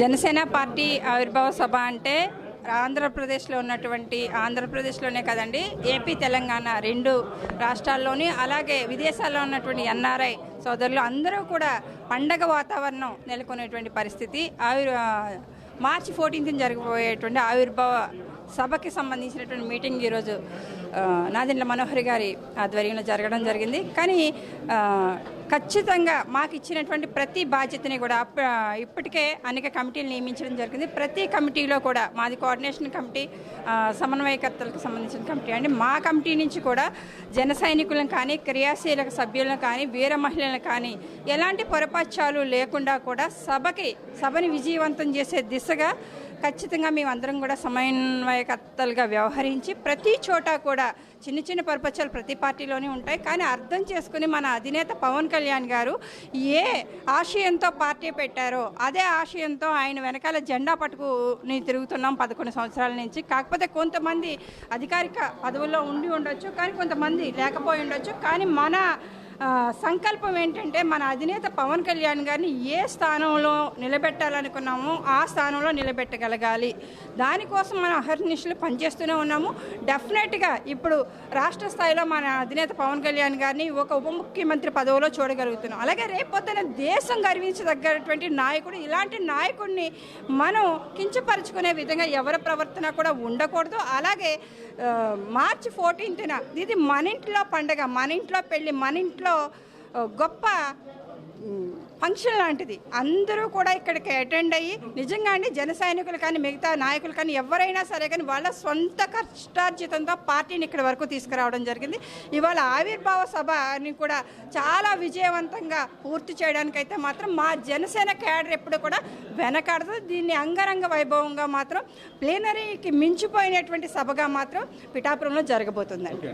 Janasena party ఆవిర్భావ సభ అంటే ఆంధ్రప్రదేశ్లోనే కదండి, ఏపీ తెలంగాణ రెండు రాష్ట్రాల్లోని అలాగే విదేశాల్లో ఉన్నటువంటి ఎన్ఆర్ఐ సోదరులు అందరూ కూడా పండగ వాతావరణం నెలకొనేటువంటి పరిస్థితి. మార్చి 14న జరగబోయేటువంటి ఆవిర్భావ సభకి సంబంధించినటువంటి మీటింగ్ ఈరోజు నాదెండ్ల మనోహర్ గారి ఆధ్వర్యంలో జరగడం జరిగింది. కానీ ఖచ్చితంగా మాకు ఇచ్చినటువంటి ప్రతి బాధ్యతని కూడా ఇప్పటికే అనేక కమిటీలు నియమించడం జరిగింది. ప్రతి కమిటీలో కూడా మాది కోఆర్డినేషన్ కమిటీ, సమన్వయకర్తలకు సంబంధించిన కమిటీ అండి. మా కమిటీ నుంచి కూడా జన సైనికులను కానీ, క్రియాశీలక సభ్యులను కానీ, వీర మహిళలను కానీ ఎలాంటి పొరపాచాలు లేకుండా కూడా సభని విజయవంతం చేసే దిశగా ఖచ్చితంగా మేమందరం కూడా సమన్వయకర్తలుగా వ్యవహరించి ప్రతి చోట కూడా చిన్న చిన్న పొరపచ్చాలు ప్రతి పార్టీలోనే ఉంటాయి. కానీ అర్థం చేసుకుని మన అధినేత పవన్ కళ్యాణ్ గారు ఏ ఆశయంతో పార్టీ పెట్టారో అదే ఆశయంతో ఆయన వెనకాల జెండా పట్టుకుని తిరుగుతున్నాం 11 సంవత్సరాల నుంచి. కాకపోతే కొంతమంది అధికారిక పదవుల్లో ఉండి ఉండొచ్చు, కానీ కొంతమంది లేకపోయి ఉండొచ్చు. కానీ మన సంకల్పం ఏంటంటే మన అధినేత పవన్ కళ్యాణ్ గారిని ఏ స్థానంలో నిలబెట్టాలనుకున్నామో ఆ స్థానంలో నిలబెట్టగలగాలి. దానికోసం మనం అహర్నిశలు పనిచేస్తూనే ఉన్నాము. డెఫినెట్గా ఇప్పుడు రాష్ట్ర స్థాయిలో మన అధినేత పవన్ కళ్యాణ్ గారిని ఒక ఉప ముఖ్యమంత్రి పదవిలో చూడగలుగుతున్నాం. అలాగే రేపొద్దున దేశం గర్వించదగ్గటువంటి నాయకుడు, ఇలాంటి నాయకుడిని మనం కించపరుచుకునే విధంగా ఎవరి ప్రవర్తన కూడా ఉండకూడదు. అలాగే మార్చి 14న ఇది మన ఇంట్లో పండగ, మన ఇంట్లో పెళ్ళి, మన ఇంట్లో గొప్ప ఫంక్షన్ లాంటిది. అందరూ కూడా ఇక్కడికి అటెండ్ అయ్యి నిజంగా అండి జన సైనికులు కానీ మిగతా నాయకులు కానీ ఎవరైనా సరే కానీ వాళ్ళ సొంత కష్టార్జితంతో పార్టీని ఇక్కడి వరకు తీసుకురావడం జరిగింది. ఇవాళ ఆవిర్భావ సభని కూడా చాలా విజయవంతంగా పూర్తి చేయడానికైతే మాత్రం మా జనసేన క్యాడర్ ఎప్పుడు కూడా వెనకాడదు. దీన్ని అంగరంగ వైభవంగా మాత్రం ప్లీనరీకి మించిపోయినటువంటి సభగా మాత్రం పిఠాపురంలో జరగబోతుందండి.